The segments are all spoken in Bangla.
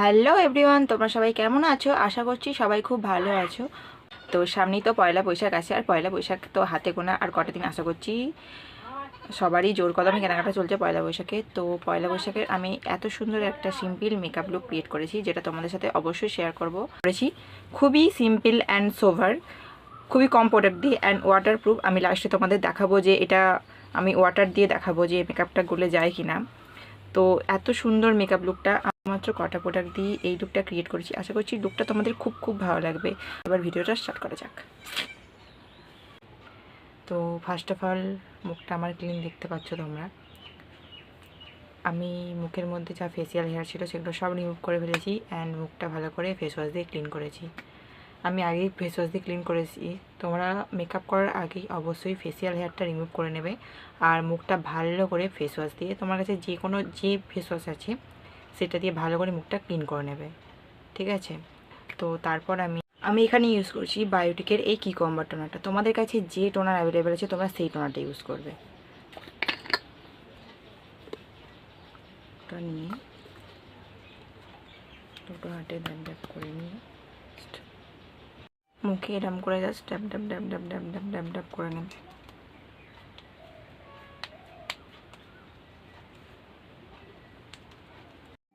হ্যালো এভরিওয়ান, তোমরা সবাই কেমন আছো? আশা করছি সবাই খুব ভালো আছো। তো সামনেই তো পয়লা বৈশাখ আছে, আর পয়লা বৈশাখ তো হাতে গোনা আর কটা দিন। আশা করছি সবারই জোর কদমে কেনাকাটা চলছে পয়লা বৈশাখে। তো পয়লা বৈশাখের আমি এত সুন্দর একটা সিম্পল মেকআপ লুক ক্রিয়েট করেছি, যেটা তোমাদের সাথে অবশ্যই শেয়ার করেছি। খুবই সিম্পল অ্যান্ড সোভার, খুবই কম প্রোডাক্ট দিয়ে অ্যান্ড ওয়াটার প্রুফ। আমি লাস্টে তোমাদের দেখাবো যে এটা আমি ওয়াটার দিয়ে দেখাবো যে মেকআপটা গলে যায় কিনা। তো এত সুন্দর মেকআপ লুকটা মাত্র কটা প্রোডাক্ট দিয়ে এই লুকটা ক্রিয়েট করেছি। আশা করছি লুকটা তোমাদের খুব খুব ভালো লাগবে। এবার ভিডিওটা স্টার্ট করা যাক। তো ফার্স্ট অফ অল মুখটা আমার ক্লিন দেখতে পাচ্ছ তোমরা। আমি মুখের মধ্যে যা ফেসিয়াল হেয়ার ছিল সেগুলো সব রিমুভ করে ফেলেছি অ্যান্ড মুখটা ভালো করে ফেস ওয়াশ দিয়ে ক্লিন করেছি। আমি আগেই ফেস ওয়াশ দিয়ে ক্লিন করেছি। তোমরা মেকআপ করার আগেই অবশ্যই ফেসিয়াল হেয়ারটা রিমুভ করে নেবে আর মুখটা ভালো করে ফেস ওয়াশ দিয়ে, তোমার কাছে যে ফেস ওয়াশ আছে সেটা দিয়ে ভালো করে মুখটা ক্লিন করে নেবে, ঠিক আছে? তো তারপর আমি এখানে ইউজ করছি বায়োটিকের এই কিকম্বার টোনারটা। তোমাদের কাছে যে টোনার অ্যাভেলেবেল আছে তোমরা সেই টোনারটা ইউজ করবে। ওটা নিয়ে দুটো হাতে ড্যাব ড্যাব করে নিয়ে মুখে এরম করে জাস্ট ড্যাব ড্যাব ড্যাব ড্যাব ড্যাব ড্যাব ড্যাব ড্যাব করে নেবে।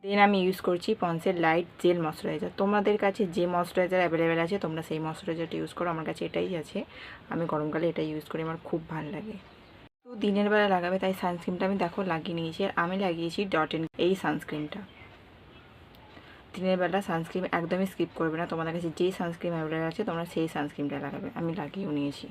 দেন আমি ইউজ করছি পন্সের লাইট জেল ময়শ্চারাইজার। তোমাদের কাছে যে ময়শ্চারাইজার অ্যাভেলেবেল আছে তোমরা সেই ময়শ্চারাইজারটা ইউজ করো। আমার কাছে এটাই আছে, আমি গরমকালে এটাই ইউজ করি, আমার খুব ভালো লাগে। তো দিনের বেলা লাগাবে তাই সানস্ক্রিনটা আমি দেখো লাগিয়ে নিয়েছি। আর আমি লাগিয়েছি ডট এই সানস্ক্রিনটা। দিনের বেলা সানস্ক্রিন একদমই স্কিপ করবে না, তোমাদের কাছে যেই সানস্ক্রিন অ্যাভেলেবেল আছে তোমরা সেই সানস্ক্রিনটা লাগাবে। আমি লাগিয়েও নিয়েছি।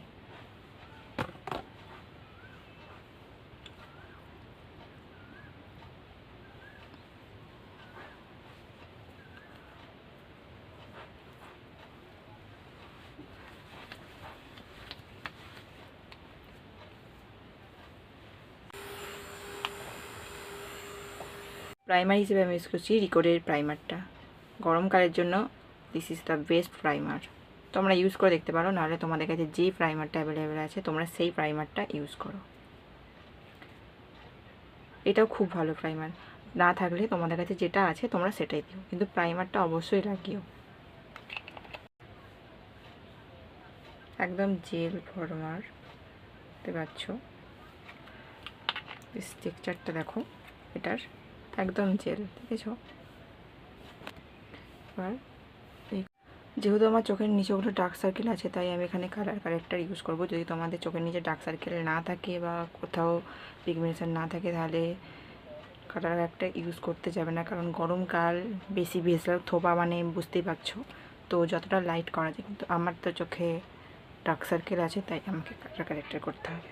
প্রাইমার হিসেবে আমি ইউজ করছি রিকোডের প্রাইমারটা। গরমকালের জন্য this is the best primer. তোমরা ইউজ করে দেখতে পারো, নাহলে তোমাদের কাছে যেই প্রাইমারটা অ্যাভেলেবেল আছে তোমরা সেই প্রাইমারটা ইউজ করো। এটাও খুব ভালো প্রাইমার। না থাকলে তোমাদের কাছে যেটা আছে তোমরা সেটাই দিও, কিন্তু প্রাইমারটা অবশ্যই লাগিও। একদম জেল ফর্মার দেখতে পাচ্ছ, টেক্সচারটা দেখো এটার, একদম জেল, দেখেছো? এবার যেহেতু আমার চোখের নিচে ওগুলো ডার্ক সার্কেল আছে তাই আমি এখানে কালার কারেক্টার ইউজ করব। যদি তোমাদের চোখের নিচে ডার্ক সার্কেল না থাকে বা কোথাও পিগমেন্টেশন না থাকে তাহলে কালার কারেক্টার ইউজ করতে যাবে না, কারণ গরমকাল বেশি ভেজলাল থোপা মানে বুঝতেই পারছো। তো যতটা লাইট করা যায়, কিন্তু আমার তো চোখে ডার্ক সার্কেল আছে তাই আমাকে কালার কারেক্টার করতে হবে।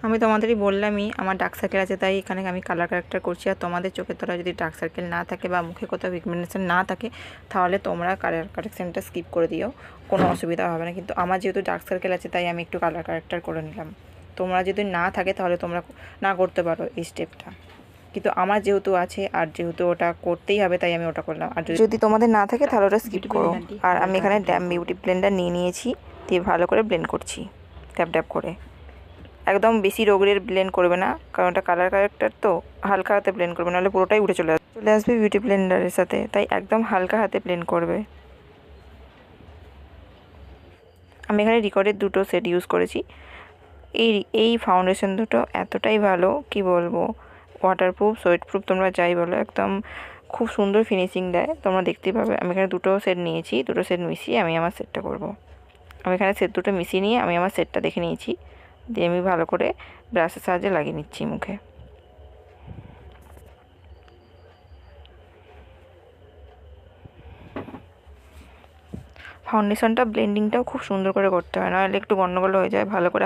আমি তোমাদেরই বললামই আমার ডার্ক সার্কেল আছে তাই এখানে আমি কালার কারেক্টার করছি। আর তোমাদের চোখের তলায় যদি ডার্ক সার্কেল না থাকে বা মুখে কোথাও পিগমেন্টেশন না থাকে তাহলে তোমরা কালার কারেকশানটা স্কিপ করে দিও, কোনো অসুবিধা হবে না। কিন্তু আমার যেহেতু ডার্ক সার্কেল আছে তাই আমি একটু কালার কারেক্টার করে নিলাম। তোমরা যদি না থাকে তাহলে তোমরা না করতে পারো এই স্টেপটা, কিন্তু আমার যেহেতু আছে আর যেহেতু ওটা করতেই হবে তাই আমি ওটা করলাম। আর যদি তোমাদের না থাকে তাহলে ওটা স্কিপ করো। আর আমি এখানে ড্যাম বিউটি ব্লেন্ডার নিয়ে নিয়েছি, দিয়ে ভালো করে ব্লেন্ড করছি ট্যাপ ট্যাপ করে। একদম বেশি রোগের ব্লেন্ড করবে না, কারণ ওটা কালার কারেক্টার তো, হালকা হাতে ব্লেন্ড করবে, নাহলে পুরোটাই উঠে চলে আসবে বিউটি ব্লেন্ডারের সাথে। তাই একদম হালকা হাতে ব্লেন্ড করবে। আমি এখানে রিকর্ডের দুটো সেট ইউজ করেছি। এই ফাউন্ডেশন দুটো এতটাই ভালো কি বলবো, ওয়াটারপ্রুফ সোয়েটপ্রুফ তোমরা যাই বলো, একদম খুব সুন্দর ফিনিশিং দেয়, তোমরা দেখতেই পাবে। আমি এখানে দুটো সেট নিয়েছি, দুটো সেট মিশিয়ে আমি আমার সেটটা করব। আমি এখানে সেট দুটো মিশিয়ে নিয়ে আমি আমার সেটটা দেখে নিয়েছি, দিয়ে আমি ভালো করে ব্রাশের সাহায্যে লাগিয়ে নিচ্ছি মুখে। ফাউন্ডেশনটা ব্লেন্ডিংটাও খুব সুন্দর করে করতে হয়, নাহলে একটু গন্ডগোল হয়ে যায়। ভালো করে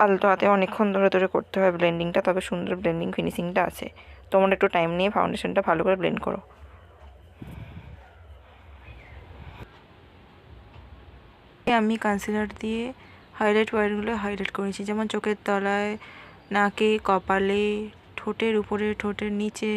আলতো হাতে অনেকক্ষণ ধরে ধরে করতে হয় ব্লেন্ডিংটা, তবে সুন্দর ব্লেন্ডিং ফিনিশিংটা আছে। তোমরা একটু টাইম নিয়ে ফাউন্ডেশনটা ভালো করে ব্লেন্ড করো। আমি কনসিলার দিয়ে হাইলাইট পয়েন্টগুলো হাইলাইট করেছি, যেমন চোখের তলায়, নাকে, কপালে, ঠোঁটের উপরে, ঠোঁটের নিচে।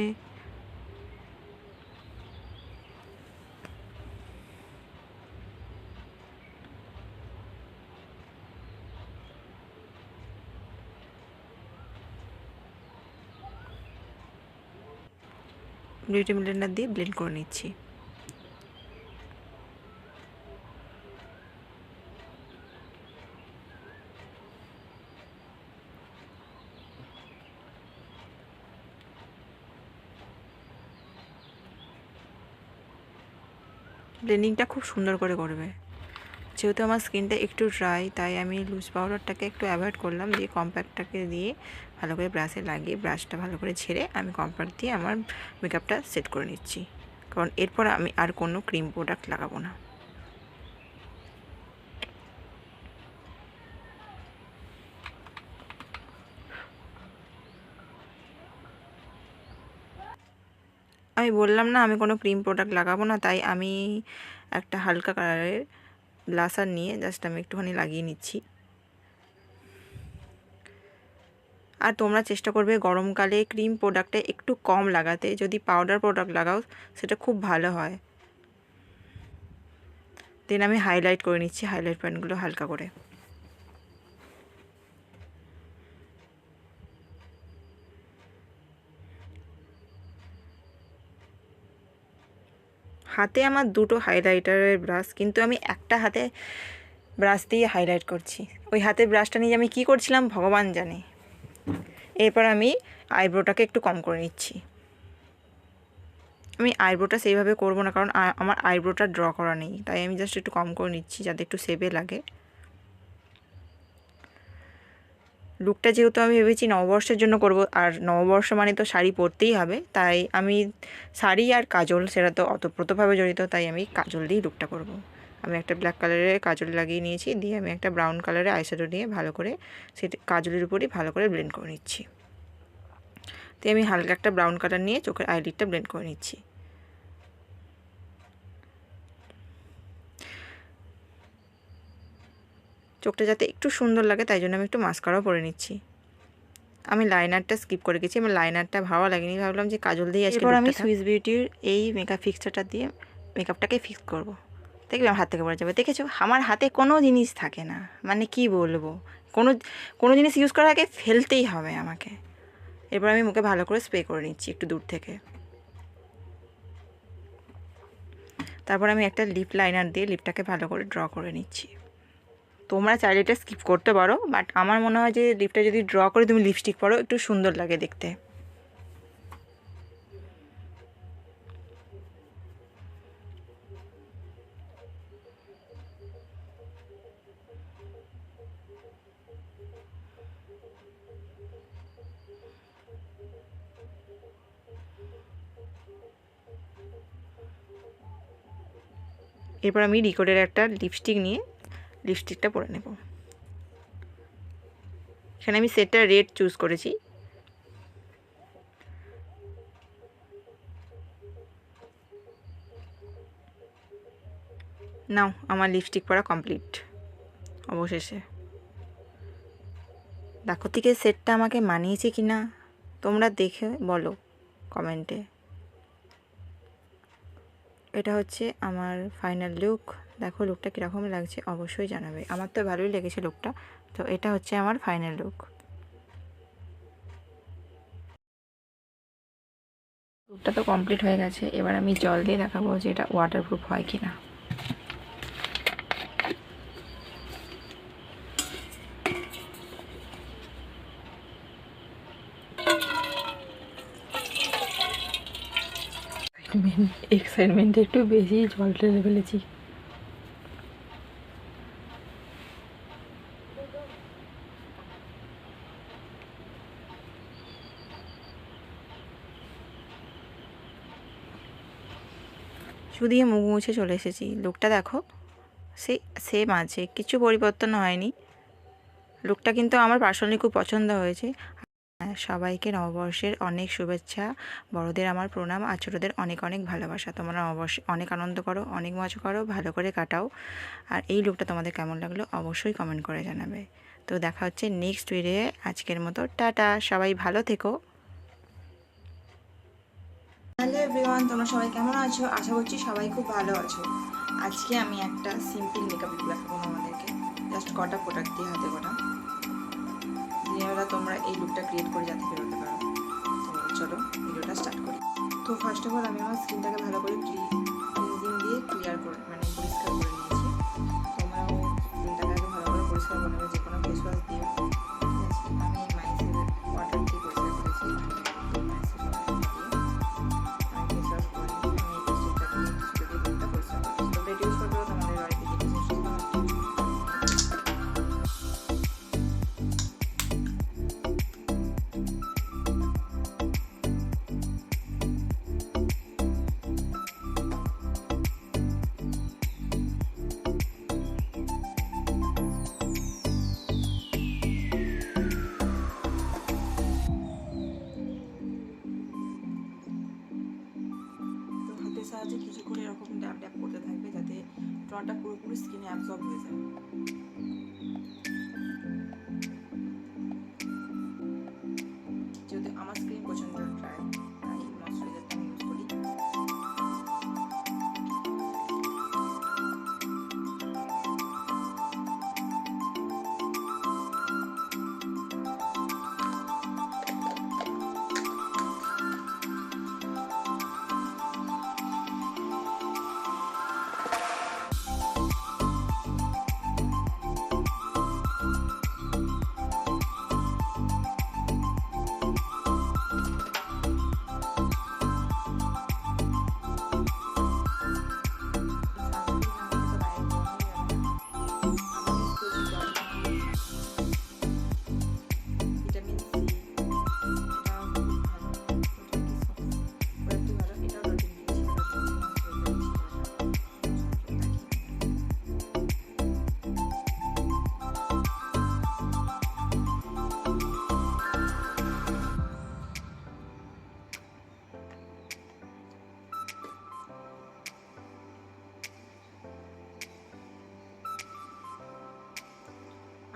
বিউটি ব্লেন্ডার দিয়ে ব্লেন্ড করে নিচ্ছি। ব্লেন্ডিংটা খুব সুন্দর করে করবে। যেহেতু আমার স্কিনটা একটু ড্রাই, তাই আমি লুজ পাউডারটাকে একটু অ্যাভয়েড করলাম, দিয়ে কম্প্যাক্টটাকে দিয়ে ভালো করে ব্রাশে লাগিয়ে ব্রাশটা ভালো করে ঝেড়ে আমি কম্প্যাক্ট দিয়ে আমার মেকআপটা সেট করে নিচ্ছি, কারণ এরপর আমি আর কোনো ক্রিম প্রোডাক্ট লাগাবো না। আমি বললাম না আমি কোনো ক্রিম প্রোডাক্ট লাগাবো না, তাই আমি একটা হালকা কালারের ব্লাশার নিয়ে জাস্ট আমি একটুখানি লাগিয়ে নিচ্ছি। আর তোমরা চেষ্টা করবে গরমকালে ক্রিম প্রোডাক্টে একটু কম লাগাতে, যদি পাউডার প্রোডাক্ট লাগাও সেটা খুব ভালো হয়। দেন আমি হাইলাইট করে নিচ্ছি, হাইলাইট পয়েন্টগুলো হালকা করে। হাতে আমার দুটো হাইলাইটারের ব্রাশ, কিন্তু আমি একটা হাতে ব্রাশ দিয়ে হাইলাইট করছি। ওই হাতের ব্রাশটা নিয়ে আমি কী করছিলাম ভগবান জানে। এরপর আমি আইব্রোটাকে একটু কম করে নিচ্ছি। আমি আইব্রোটা সেইভাবে করব না, কারণ আমার আইব্রোটা ড্র করা নেই, তাই আমি জাস্ট একটু কম করে নিচ্ছি যাতে একটু সেভে লাগে। লুকটা যেহেতু আমি ভেবেছি নববর্ষের জন্য করব, আর নববর্ষ মানে তো শাড়ি পরতেই হবে, তাই আমি শাড়ি আর কাজল সেটা তো অতপ্রতভাবে জড়িত, তাই আমি কাজল দিয়েই লুকটা করব। আমি একটা ব্ল্যাক কালারের কাজল লাগিয়ে নিয়েছি, দিয়ে আমি একটা ব্রাউন কালারের আইশ্যাডো নিয়ে ভালো করে সেটা কাজলের উপরই ভালো করে ব্লেন্ড করে নিচ্ছি। তো আমি হালকা একটা ব্রাউন কালার নিয়ে চোখের আইলিডটা ব্লেন্ড করে নিচ্ছি। চোখটা যাতে একটু সুন্দর লাগে তাই জন্য আমি একটু মাস্কারাও পরে নিচ্ছি। আমি লাইনারটা স্কিপ করে গেছি, আমার লাইনারটা ভালো লাগেনি, ভাবলাম যে কাজল দিয়ে আজকে আমি সুইস বিউটির এই মেকআপ ফিক্সারটা দিয়ে মেকআপটাকে ফিক্স করব। দেখবে আমার হাত থেকে পড়ে যাবে। দেখেছো আমার হাতে কোনো জিনিস থাকে না, মানে কি বলবো, কোনো কোনো জিনিস ইউজ করার আগে ফেলতেই হবে আমাকে। এরপর আমি মুখে ভালো করে স্প্রে করে নিচ্ছি একটু দূর থেকে। তারপর আমি একটা লিপ লাইনার দিয়ে লিপটাকে ভালো করে ড্র করে নিচ্ছি। তোমরা চাইলে এটা স্কিপ করতে পারো, বাট আমার মনে হয় যে লিপটা যদি ড্র করে তুমি লিপস্টিক পরো একটু সুন্দর লাগে দেখতে। এরপর আমি রিকোডের একটা লিপস্টিক নিয়ে লিপস্টিকটা পরে নেব। এখানে আমি সেটটা রেড চুজ করেছি। নাও আমার লিপস্টিক পরা কমপ্লিট অবশেষে। দেখো থেকে সেটটা আমাকে মানিয়েছে কি না তোমরা দেখে বলো কমেন্টে। এটা হচ্ছে আমার ফাইনাল লুক। দেখো লুকটা কীরকম লাগছে অবশ্যই জানাবে। আমার তো ভালোই লেগেছে লুকটা। তো এটা হচ্ছে আমার ফাইনাল লুক। লুকটা তো কমপ্লিট হয়ে গেছে, এবার আমি জল দিয়ে দেখাবো যে এটা ওয়াটারপ্রুফ হয় কি না। এক্সাইটমেন্টে একটু বেশি জল ঢেলে ফেলেছি। শুধু দিয়ে মুখ মুছে চলে এসেছি। লুকটা দেখো সেম আছে, কিছু পরিবর্তন হয়নি। লুকটা কিন্তু আমার পার্সোনালি খুব পছন্দ হয়েছে। সবাইকে নববর্ষের অনেক শুভেচ্ছা, বড়দের আমার প্রণাম, আর ছোটোদের অনেক অনেক ভালোবাসা। তোমরা নববর্ষে অনেক আনন্দ করো, অনেক মজা করো, ভালো করে কাটাও। আর এই লুকটা তোমাদের কেমন লাগলো অবশ্যই কমেন্ট করে জানাবে। তো দেখা হচ্ছে নেক্সট ভিডিওয়ে। আজকের মতো টাটা, সবাই ভালো থেকো। হ্যালো এভরিওয়ান, তোমরা সবাই কেমন আছো? আশা করছি সবাই খুব ভালো আছো। আজকে আমি একটা সিম্পল মেকআপ লুক দেখাবো আমাদেরকে, জাস্ট কটা প্রোডাক্ট দিয়ে, হাতে কটা দিয়ে তোমরা এই লুকটা ক্রিয়েট করে যাতে বেরোতে পারো। তো চলো ভিডিওটা স্টার্ট করি। তো ফার্স্ট অফ অল আমি আমার স্কিনটাকে ভালো করে ক্লিনজিং দিয়ে ক্লিয়ার করে মানে পরিষ্কার করে নিয়েছি। তোমরাও স্কিনটাকে আগে ভালো করে পরিষ্কার করে নেবে, যে কোনো ফেস ওয়াশ দিয়ে। ঠিক আছে, আমি মাইসেল ওয়াটার দিয়ে পরিষ্কার করেছি। মাইসেল ওয়াটার দিয়ে আমি ফেস ওয়াশ করে নিই। আমি এই লিপস্টিকটা দিয়ে কিছুটা দিয়ে মুখটা পরিষ্কার করেছি। তোমরা এটা ইউজ করবে, তোমাদের বাড়িতে যে কিছু সাহায্যে কিছু করে এরকম ড্যাপ ড্যাপ করতে থাকবে, যাতে টোনারটা পুরোপুরি স্কিনে অ্যাবজর্ব হয়ে যায়। যেহেতু আমার স্কিন প্রচণ্ড ড্রাই, তাই ময়শ্চারাইজারটা আমি ইউজ করি।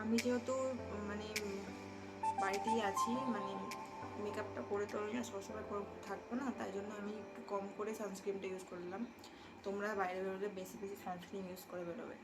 আমি যেহেতু মানে বাড়িতেই আছি, মানে মেকআপটা করে তো না সবসময় থাকবো না, তাই জন্য আমি একটু কম করে সানস্ক্রিনটা ইউজ করলাম। তোমরা বাইরে বেরোলে বেশি বেশি সানস্ক্রিন ইউজ করে বেরোবে।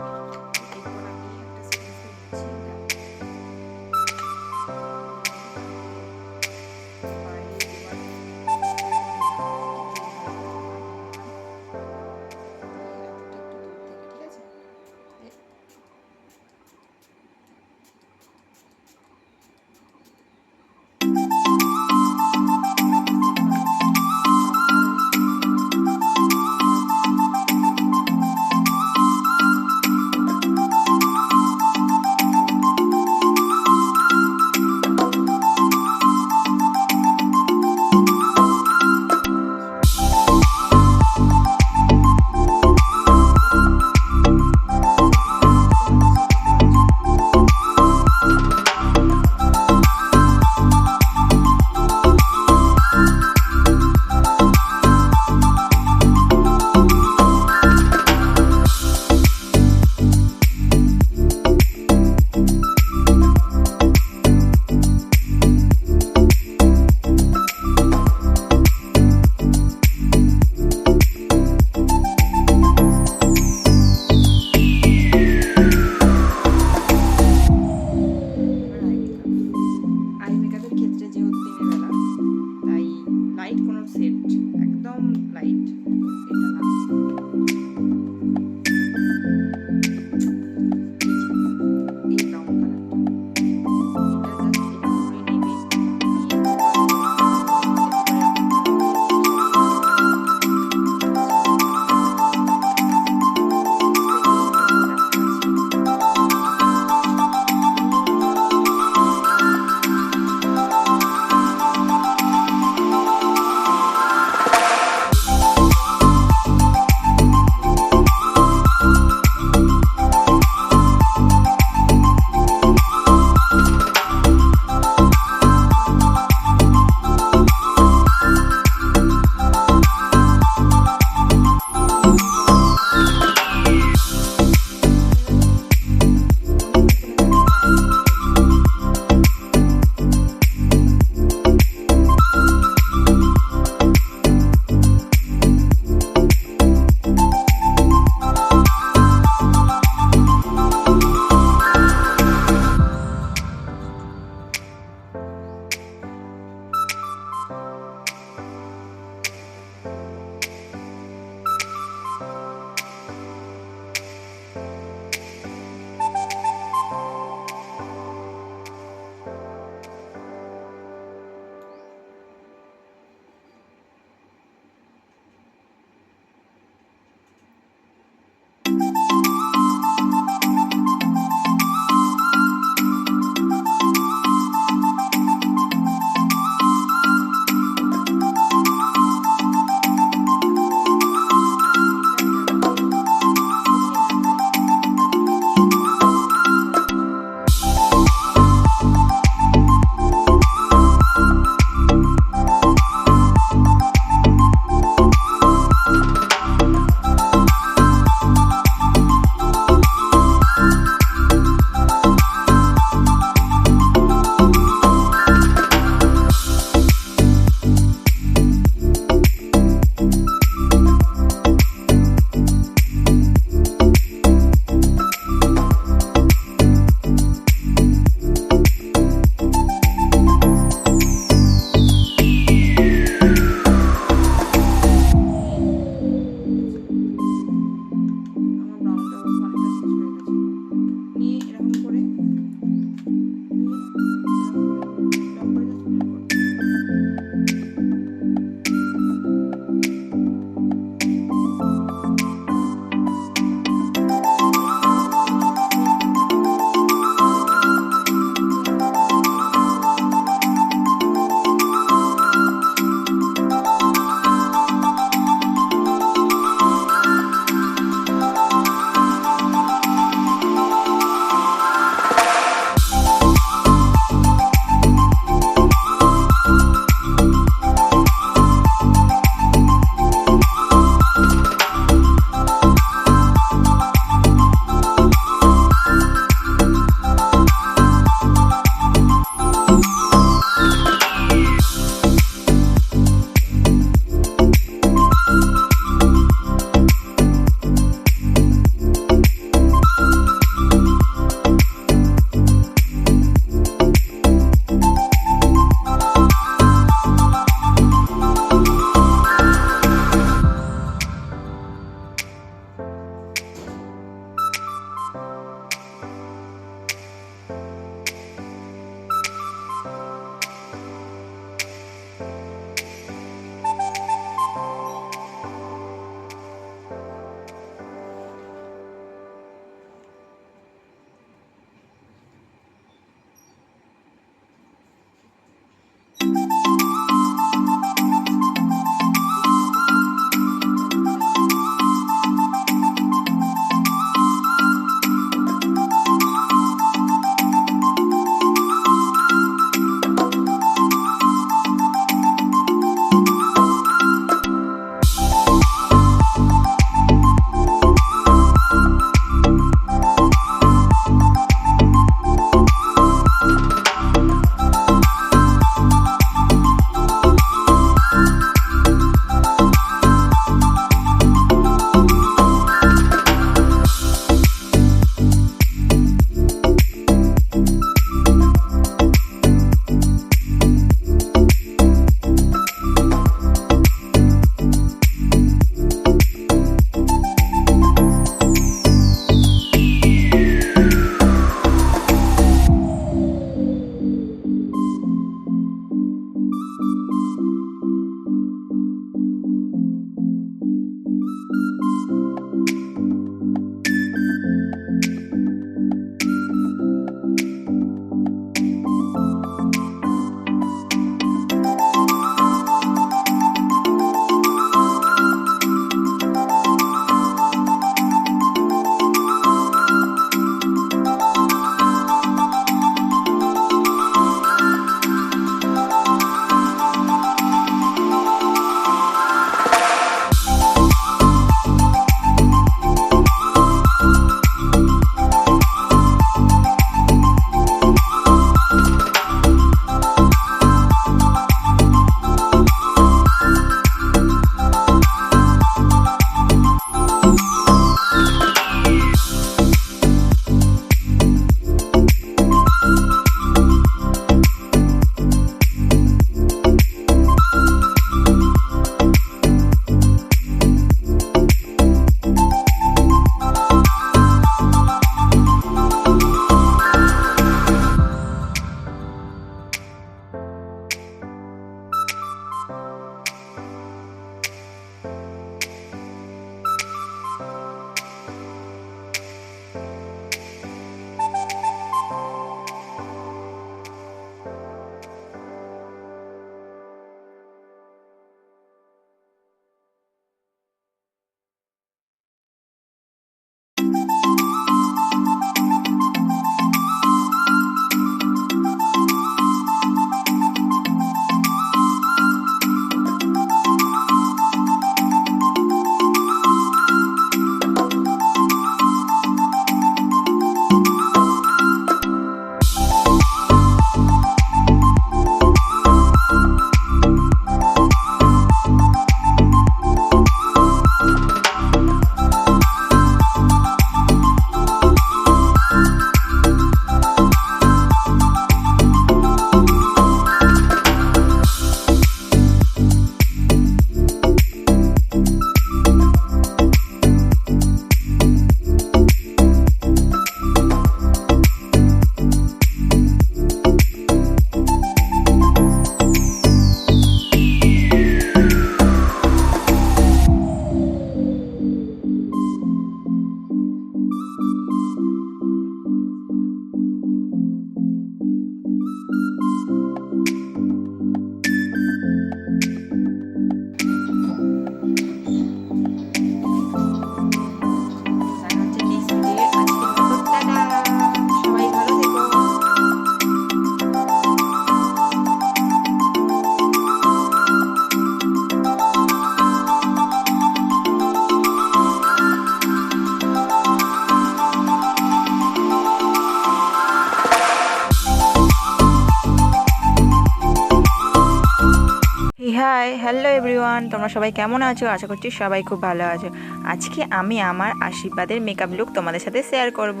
হাই হ্যালো এভরিওয়ান, তোমরা সবাই কেমন আছো? আশা করছি সবাই খুব ভালো আছো। আজকে আমি আমার আশীর্বাদের মেকআপ লুক তোমাদের সাথে শেয়ার করব।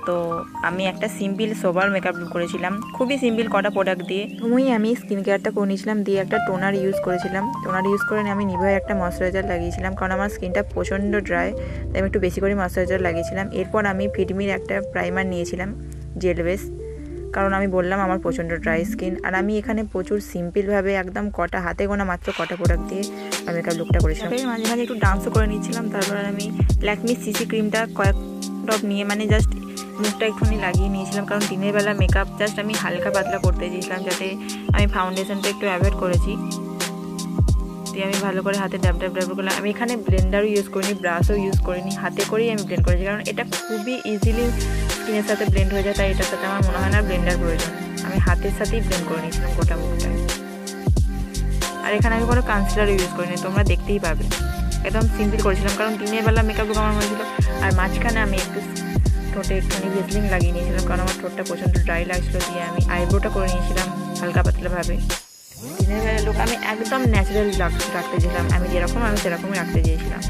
তো আমি একটা সিম্পল সোবার মেকআপ লুক করেছিলাম, খুবই সিম্পল কটা প্রোডাক্ট দিয়ে। আমি স্কিন কেয়ারটা করে নিয়েছিলাম, দিয়ে একটা টোনার ইউজ করেছিলাম। টোনার ইউজ করে আমি নিভয়ের একটা ময়শ্চারাইজার লাগিয়েছিলাম, কারণ আমার স্কিনটা প্রচণ্ড ড্রাই, তাই আমি একটু বেশি করে ময়শ্চারাইজার লাগিয়েছিলাম। এরপর আমি ফিটমির একটা প্রাইমার নিয়েছিলাম জেল বেস, কারণ আমি বললাম আমার প্রচণ্ড ড্রাই স্কিন। আর আমি এখানে প্রচুর সিম্পলভাবে একদম কটা হাতে গোনা মাত্র কটা প্রোডাক্ট দিয়ে আমি মেকআপ লুকটা করেছিলাম। মাঝে মাঝে একটু ডান্সও করে নিয়েছিলাম। তারপরে আমি ল্যাকমি সিসি ক্রিমটা কয়েক ড্রপ নিয়ে জাস্ট মুখটা একটুখানি লাগিয়ে নিয়েছিলাম, কারণ দিনের বেলা মেকআপ জাস্ট আমি হালকা পাতলা করতে চেয়েছিলাম, যাতে আমি ফাউন্ডেশনটা একটু অ্যাভয়েড করেছি। দিয়ে আমি ভালো করে হাতে ড্যাব করলাম। আমি এখানে ব্লেন্ডারও ইউজ করিনি, ব্রাশও ইউজ করিনি, হাতে করেই আমি ব্লেন্ড করেছি, কারণ এটা খুবই ইজিলি স্কিনের সাথে ব্লেন্ড হয়ে যায়, তাই এটার সাথে আমার মনে হয় না ব্লেন্ডার প্রয়োজন। আমি হাতের সাথেই ব্লেন্ড করে নিয়েছিলাম গোটা মুখটা। আর এখানে আমি কোনো কনসিলারও ইউজ করিনি, তোমরা দেখতেই পাবে। একদম সিম্পল করেছিলাম, কারণ দিনের বেলা মেকআপ লুক আমার হয়েছিল। আর মাঝখানে আমি একটু ঠোঁটে একটুখানি ভেসলিন লাগিয়ে নিয়েছিলাম, কারণ আমার ঠোঁটটা প্রচণ্ড ড্রাই লাগছিলো। দিয়ে আমি আইব্রোটা করে নিয়েছিলাম হালকা পাতলাভাবে। দিনের বেলা লুক আমি একদম ন্যাচারাল রাখতে চেয়েছিলাম, আমি যেরকম আমি সেরকমই রাখতে চেয়েছিলাম।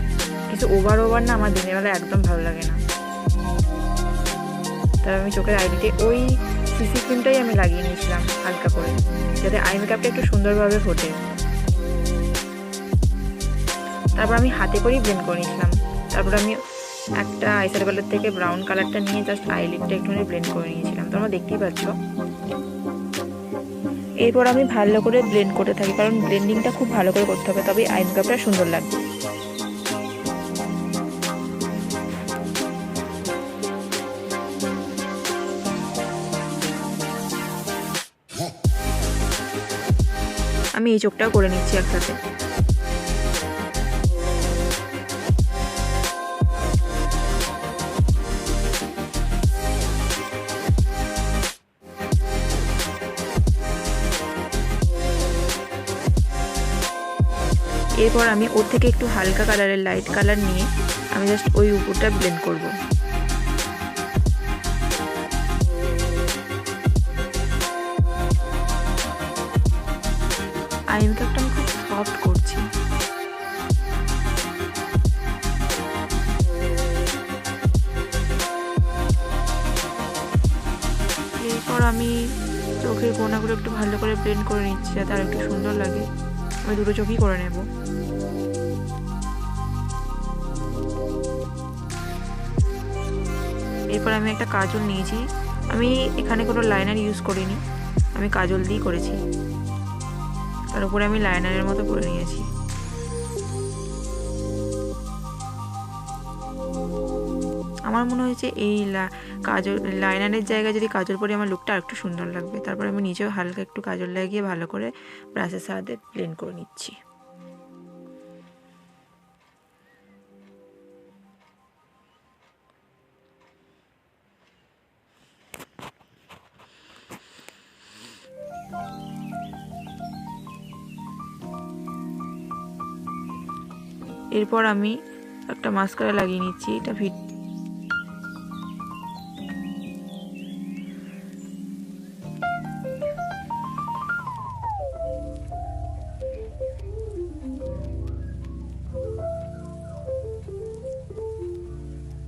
কিছু ওভার না আমার দিনের বেলা একদম ভালো লাগে না। তারপর আমি চোখের আইডিতে ওই সিসি ক্রিমটাই আমি লাগিয়ে নিয়েছিলাম হালকা করে, যাতে আই মেকআপটা একটু সুন্দরভাবে ফোটে। তারপর আমি হাতে করেই ব্লেন্ড করে নিয়েছিলাম। তারপর আমি একটা আইশ্যাডো কালার থেকে ব্রাউন কালারটা নিয়ে জাস্ট আইলিডটা একটুখানি ব্লেন্ড করে নিয়েছিলাম, তোমরা দেখতেই পাচ্ছ। এরপর আমি ভালো করে ব্লেন্ড করতে থাকি, কারণ ব্লেন্ডিংটা খুব ভালো করে করতে হবে, তবেই আই মেকআপটা সুন্দর লাগবে। আমি এই চোখটাও করে নিচ্ছি একসাথে। এরপর আমি ওর থেকে একটু হালকা কালারের লাইট কালার নিয়ে আমি জাস্ট ওই উপরটা ব্লেন্ড করব। আই মেকআপটা আমি খুব সফট করছি। এরপর আমি চোখের কোনাগুলো একটু ভালো করে ব্লেন্ড করে নিচ্ছি, যাতে আর একটু সুন্দর লাগে। আমি দুটো চোখই করে নেব। এরপর আমি একটা কাজল নিয়েছি, আমি এখানে কোনো লাইনার ইউজ করিনি, আমি কাজল দিয়েই করেছি। তার উপরে আমি লাইনারের মতো করে নিয়েছি। আমার মনে হয়েছে এই কাজল লাইনারের জায়গায় যদি কাজল পরে আমার লুকটা আরেকটু সুন্দর লাগবে। তারপর আমি নিজেও হালকা একটু কাজল লাগিয়ে ভালো করে ব্রাশের সাহায্যে ব্লেন্ড করে নিচ্ছি। এরপর আমি একটা মাস্কারা লাগিয়ে নিচ্ছি, এটা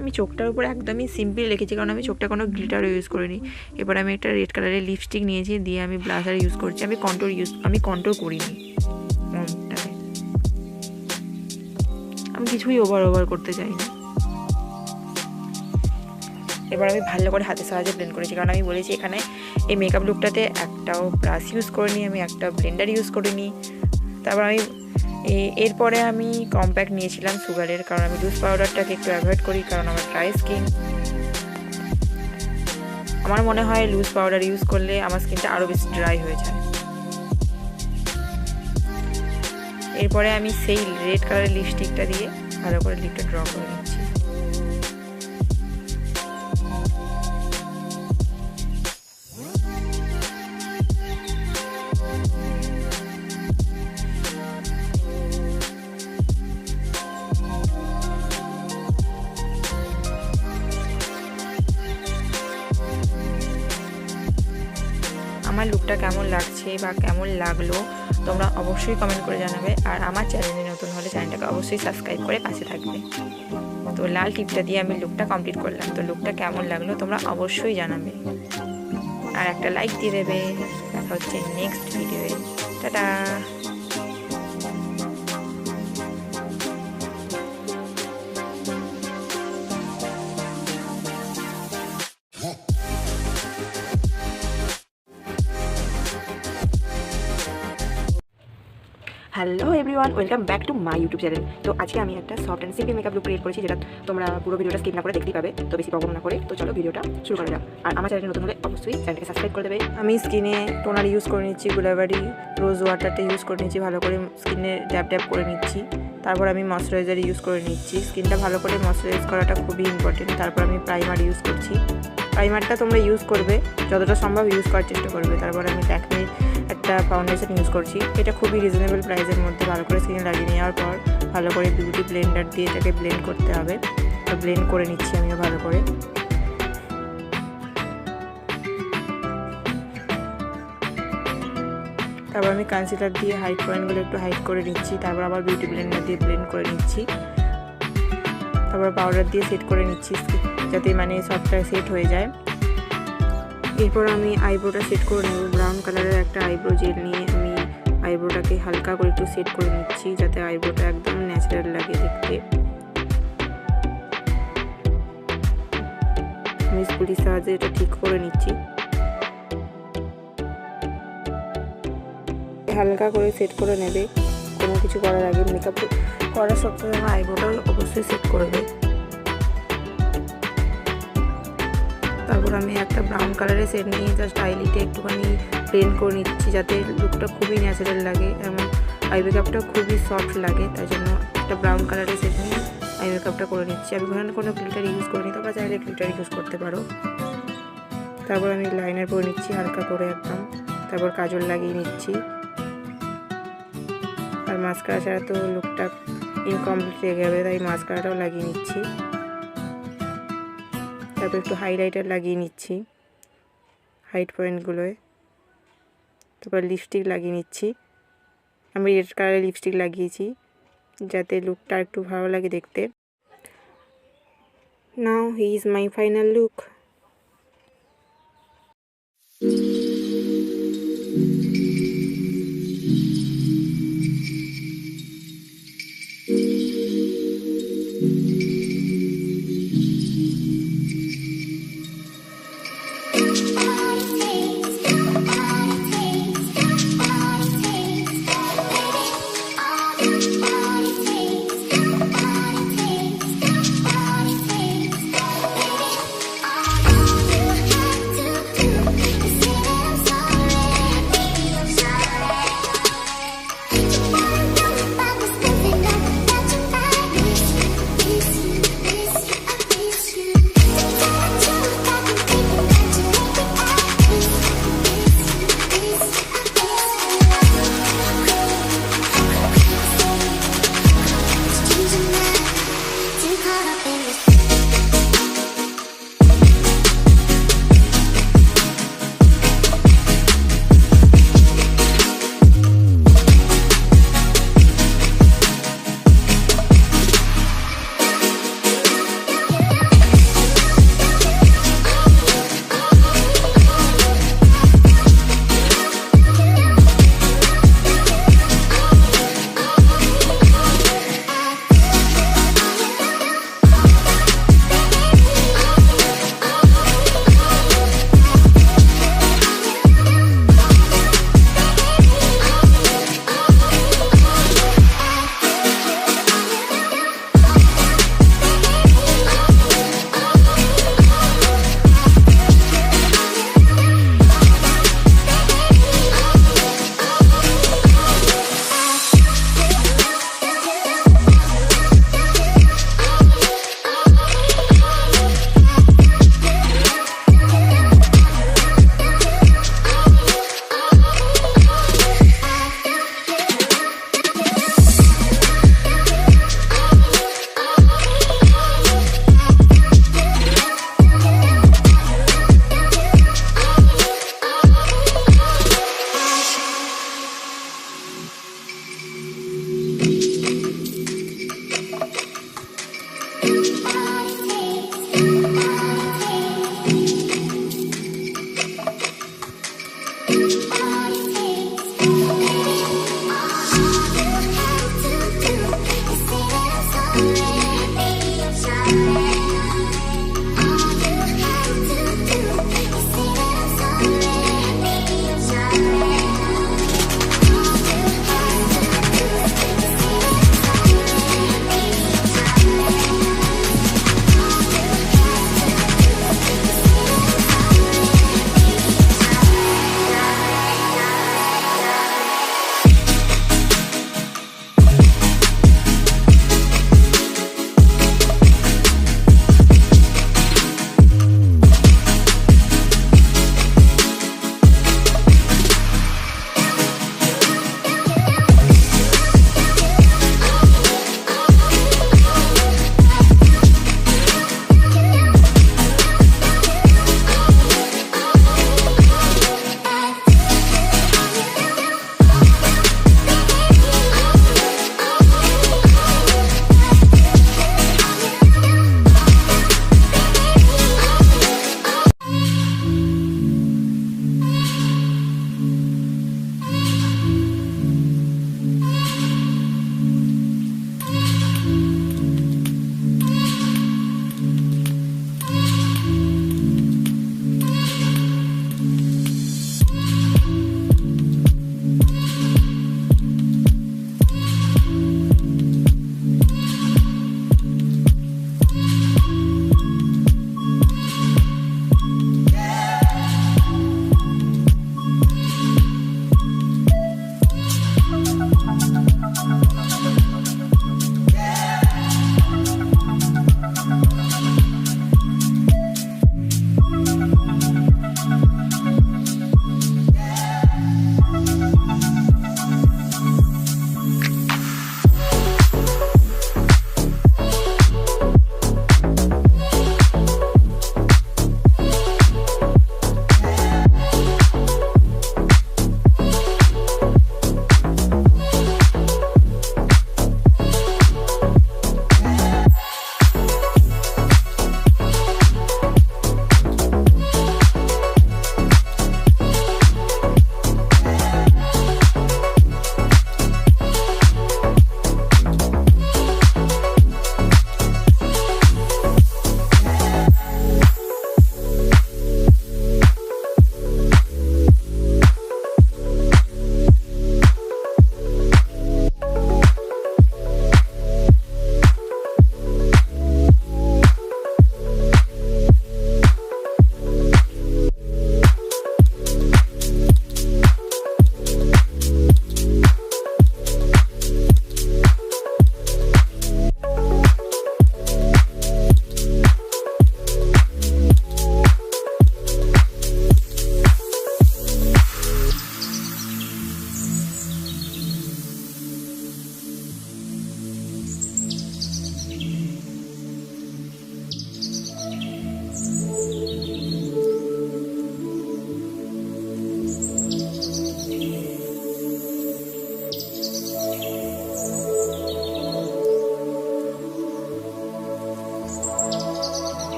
আমি চোখটার উপর একদমই সিম্পল রেখেছি, কারণ আমি চোখটা কোনো গ্লিটারও ইউজ করিনি। এবার আমি একটা রেড কালারের লিপস্টিক নিয়েছি, দিয়ে আমি ব্লাশার ইউজ করছি। আমি কন্ট্রোল করিনি মুখটাকে, আমি কিছুই ওভার করতে চাইনি। এবার আমি ভালো করে হাতের সাহায্যে ব্লেন্ড করেছি, কারণ আমি বলেছি এখানে এই মেকআপ লুকটাতে একটাও ব্রাশ ইউজ করিনি, আমি একটা ব্লেন্ডার ইউজ করিনি। তারপর আমি এরপরে আমি কম্প্যাক্ট নিয়েছিলাম সুগারের, কারণ আমি লুজ পাউডারটাকে একটু অ্যাভয়েড করি, কারণ আমার ড্রাই স্কিন। আমার মনে হয় লুজ পাউডার ইউজ করলে আমার স্কিনটা আরও বেশি ড্রাই হয়ে যায়। এরপরে আমি সেই রেড কালারের লিপস্টিকটা দিয়ে ভালো করে লিপটা ড্র করে নিচ্ছি। আমার লুকটা কেমন লাগছে বা কেমন লাগলো তোমরা অবশ্যই কমেন্ট করে জানাবে। আর আমার চ্যানেলে নতুন হলে চ্যানেলটাকে অবশ্যই সাবস্ক্রাইব করে পাশে থাকবে। তো লাল টিপটা দিয়ে আমি লুকটা কমপ্লিট করলাম। তো লুকটা কেমন লাগলো তোমরা অবশ্যই জানাবে, আর একটা লাইক দিয়ে দেবে। দেখা হচ্ছে নেক্সট ভিডিওয়ে। Tata. Hello everyone, welcome back to my YouTube channel. তো আজকে আমি একটা soft and simple makeup look create করেছি, যেটা তোমরা পুরো ভিডিওটা স্কিপ না করে দেখতেই পাবে। তো বেশি প্রবলেম না করে তো চলো ভিডিওটা শুরু করা যাক। আর আমার চ্যানেলে নতুন হলে অবশ্যই চ্যানেলকে সাবস্ক্রাইব করে দেবে। আমি স্কিনে টোনার ইউজ করে নিচ্ছি, গুলাবারি রোজ ওয়াটারটা ইউজ করে নিচ্ছি, ভালো করে স্কিনে ড্যাব ড্যাব করে নিচ্ছি। তারপর আমি ময়শ্চারাইজার ইউজ করে নিচ্ছি। স্কিনটা ভালো করে ময়শ্চারাইজ করাটা খুবই ইম্পর্টেন্ট। তারপর আমি প্রাইমার ইউজ করছি। প্রাইমারটা তোমরা ইউজ করবে, যতটা সম্ভব ইউজ করার চেষ্টা করবে। তারপর আমি ল্যাকমে একটা ফাউন্ডেশন ইউজ করছি। এটা খুবই রিজনেবল প্রাইসের মধ্যে। ভালো করে স্কিনে লাগিয়ে নেওয়ার পর ভালো করে বিউটি ব্লেন্ডার দিয়ে এটাকে ব্লেন্ড করতে হবে। আর ব্লেন্ড করে নিচ্ছি আমিও ভালো করে। তারপর আমি কনসিলার দিয়ে হাইট পয়েন্টগুলো একটু হাইট করে নিচ্ছি। তারপর আবার বিউটি ব্লেন্ডার দিয়ে ব্লেন্ড করে নিচ্ছি। তারপর পাউডার দিয়ে সেট করে নিচ্ছি, যাতে মানে সবটা সেট হয়ে যায়। এরপর আমি আইব্রোটা সেট করে নেব। ব্রাউন কালারের একটা আইব্রো জেল নিয়ে আমি আইব্রোটাকে হালকা করে একটু সেট করে নিচ্ছি, যাতে আইব্রোটা একদম ন্যাচারাল লাগে দেখতে। আমি স্কুটির সাহায্যে এটা ঠিক করে নিচ্ছি। হালকা করে সেট করে নেবে কোনো কিছু করার আগে। মেকআপ করার সত্ত্বেও আমার আইব্রোটা অবশ্যই সেট করবে। তারপর আমি একটা ব্রাউন কালারের সেট নিয়ে জাস্ট আইলিটে একটুখানি ব্লেন্ড করে নিচ্ছি, যাতে লুকটা খুবই ন্যাচারাল লাগে এবং আই মেকআপটা খুবই সফট লাগে। তাই জন্য একটা ব্রাউন কালারের সেট নিয়ে আই মেকআপটা করে নিচ্ছি। আমি ওখানে কোনো গ্লিটার ইউজ করিনি, তোমরা চাইলে গ্লিটার ইউজ করতে পারো। তারপর আমি লাইনার পরে নিচ্ছি হালকা করে একদম। তারপর কাজল লাগিয়ে নিচ্ছি। আর মাস্কারা ছাড়া তো লুকটা ইনকমপ্লিট হয়ে যাবে, তাই মাস্কারাটাও লাগিয়ে নিচ্ছি। তারপর একটু হাইলাইটার লাগিয়ে নিচ্ছি হাইট পয়েন্টগুলোয়। তারপর লিপস্টিক লাগিয়ে নিচ্ছি। আমি রেড কালারের লিপস্টিক লাগিয়েছি, যাতে লুকটা একটু ভালো লাগে দেখতে। Now he is my final look.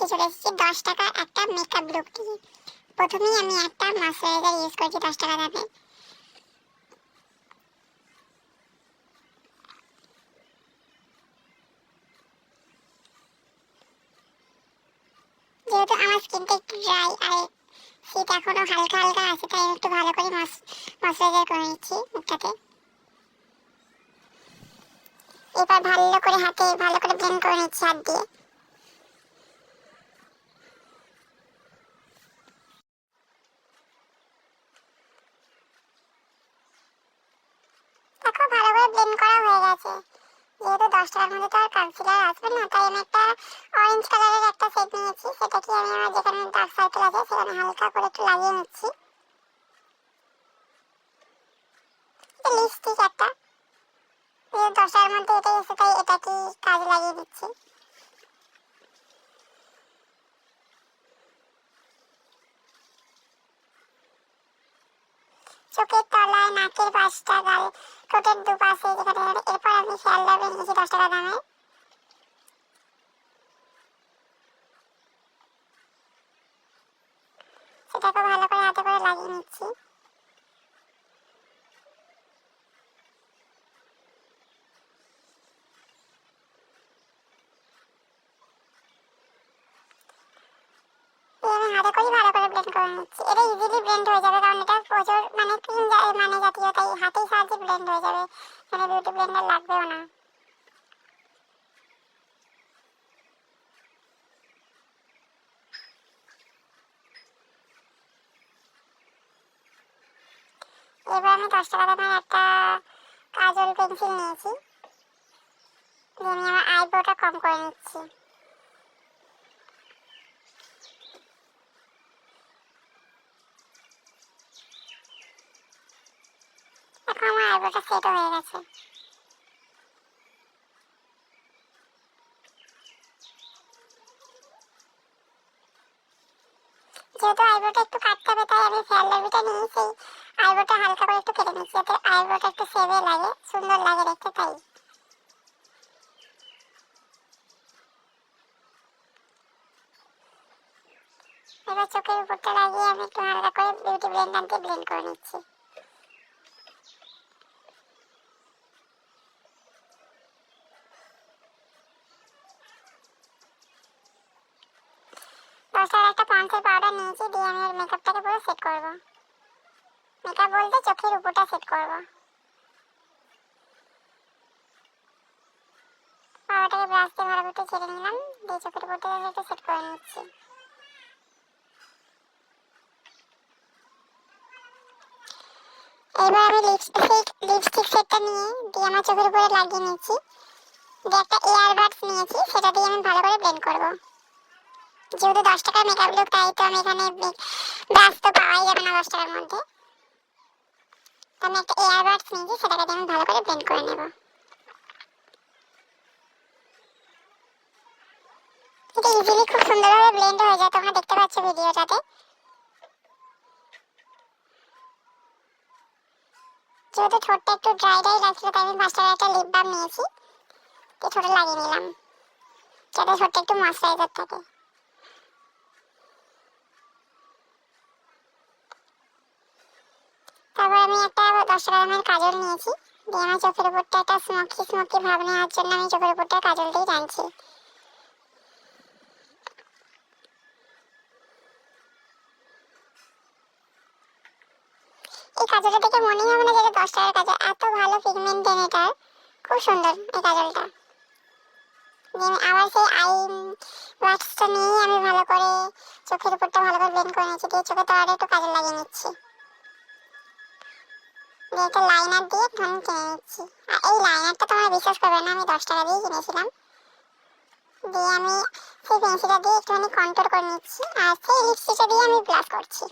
আজকে চলে এসেছি 10 টাকা একটা মেকআপ লুক দিয়ে। প্রথমেই আমি একটা ময়শ্চারাইজার ইউজ করছি 10 টাকা দামে। যেহেতু আমার স্কিনটা একটু ড্রাই আর শীত এখনো হালকা হালকা আছে, তাই আমি একটু ভালো করে ময়শ্চারাইজার করে নিচ্ছি মুখটাতে। এবার ভালো করে হাতে ভালো করে ব্লেন্ড করে নিচ্ছি হাত দিয়ে। দেখো ভালো করে ব্লেন্ড করা হয়ে গেছে। যেহেতু 10 টাকার মধ্যে তো আর কনসিলার আসবে না, তাই আমি একটা অরেঞ্জ কালারের একটা সেট নিয়েছি। সেটা কি আমি আমার যেখানে ডার্ক সার্কেল আছে সেখানে হালকা করে একটু লাগিয়ে নিচ্ছি। এটা লিপস্টিক একটা, 10 টাকার মধ্যে এটাই এসে, তাই এটা কি কাজে লাগিয়ে দিচ্ছি। চোখের তলায়, নাকের পাশটা, গাল, ঠোঁটের দুপাশে যেখানে। এরপর আমি খেয়াল লাভে নিয়েছি 10 টাকা দামে। সেটাকে ভালো করে হাতে করে লাগিয়ে নিচ্ছি। আমি হাতে করে ভালো করে ব্লেন্ড করে নিচ্ছি। এটা ইজিলি ব্লেন্ড হয়ে যাবে, কারণ এটা প্রচুর ক্রিম জাতীয়, তাই হাতেই সাহায্যে ব্লেন্ড হয়ে যাবে, এখানে বিউটি ব্লেন্ডার লাগবেও না। এবার আমি 10 টাকা দামের একটা কাজল পেন্সিল নিয়েছি, দিয়ে আমি আমার আইব্রোটা কম করে নিচ্ছি। এখন আমার আইব্রোটা সেট হয়ে গেছে। যেহেতু আইব্রোটা একটু কাটতে হবে, তাই আমি ফেয়ার লাভলিটা নিয়ে সেই আইব্রোটা হালকা করে একটু কেটে নিচ্ছি, যাতে আইব্রোটা একটু সেভে লাগে, সুন্দর লাগে দেখতে। তাই এবার চোখের উপরটা লাগিয়ে আমি একটু হালকা করে বিউটি ব্লেন্ডার দিয়ে ব্লেন্ড করে নিচ্ছি। দশটার একটা পন্সের পাউডার নিয়েছি, দিয়ে আমি ওর মেকআপটাকে পুরো সেট করব। মেকআপ বলতে চোখের উপরটা সেট করব। পাউডারটাকে ব্রাশ দিয়ে ভালো করে ছেড়ে নিলাম, দিয়ে চোখের উপরটা একটু সেট করে নিচ্ছি। এবার আমি লিপস্টিক সেটটা নিয়ে দিয়ে আমার চোখের উপরে লাগিয়ে নিচ্ছি। দিয়ে একটা এয়ারবাডস নিয়েছি, সেটা দিয়ে আমি ভালো করে ব্লেন্ড করব। যেহেতু 10 টাকার মেকআপ লুক, তাই তো আমি এখানে ব্রাশ তো পাওয়াই যাবে না 10 টাকার মধ্যে। আমি একটা এয়ারবাডস নিয়েছি, সেটাকে দিয়ে আমি ভালো করে ব্লেন্ড করে নেব। এটা ইজিলি খুব সুন্দরভাবে ব্লেন্ড হয়ে যায়, তোমরা দেখতে পাচ্ছ ভিডিওটাতে। যেহেতু ঠোঁটটা একটু ড্রাই লাগছিল, তাই আমি 5 টাকার একটা লিপ বাম নিয়েছি, দিয়ে ঠোঁটে লাগিয়ে নিলাম, যাতে ঠোঁটটা একটু ময়শ্চারাইজার থাকে। তারপর আমি একটা 10 টাকা দামের কাজল নিয়েছি, দিয়ে আমার চোখের উপরটা একটা স্মোকি ভাব নেওয়ার জন্য আমি চোখের উপরটা কাজল দিয়ে টানছি। এই কাজলটা দেখে মনেই হবে না যে এটা 10 টাকার কাজল, এত ভালো পিগমেন্ট এনে এটার, খুব সুন্দর এই কাজলটা। দিয়ে আবার সেই ওয়াক্সটা নিয়ে আমি ভালো করে চোখের উপরটা ভালো করে ব্লেন্ড করে নিচ্ছি, দিয়ে চোখের তলাটা একটু কাজল লাগিয়ে নিচ্ছি। দিয়ে একটা লাইনার দিয়ে আমি কিনে নিচ্ছি। আর এই লাইনারটা তোমরা বিশ্বাস করবে না, আমি 10 টাকা দিয়ে কিনেছিলাম। দিয়ে আমি সেই পেন্সিলটা দিয়ে একটুখানি কন্ট্রোল করে নিচ্ছি, আর সেই লিপস্টিকটা দিয়ে আমি ব্লাশ করছি।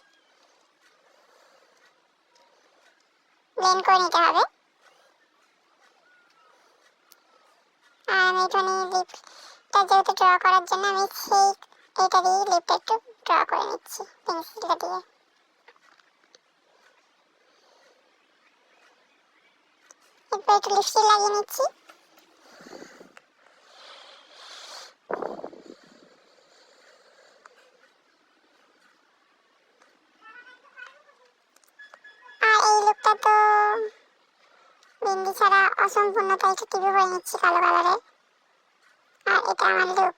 ব্লেন্ড করে নিতে হবে। আর আমি একটুখানি লিপটা যেহেতু ড্র করার জন্য আমি সেই এটা দিয়ে লিপটা একটু ড্র করে নিচ্ছি পেন্সিলটা দিয়ে। এরপর একটু লিপস্টিক লাগিয়ে নিচ্ছি। অসম্পূর্ণ, তাই একটু টিভি করে নিচ্ছি কালো কালারের। আর এটা আমার লুক।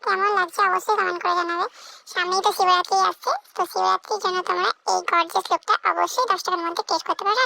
কেমন লাগছে অবশ্যই কমেন্ট করে জানাবে। সামনেই তো শিবরাত্রি আসছে, তো শিবরাত্রির জন্য তোমরা এই গর্জিয়াস লুকটা অবশ্যই 10 টাকার মধ্যে টেস্ট করতে পারো।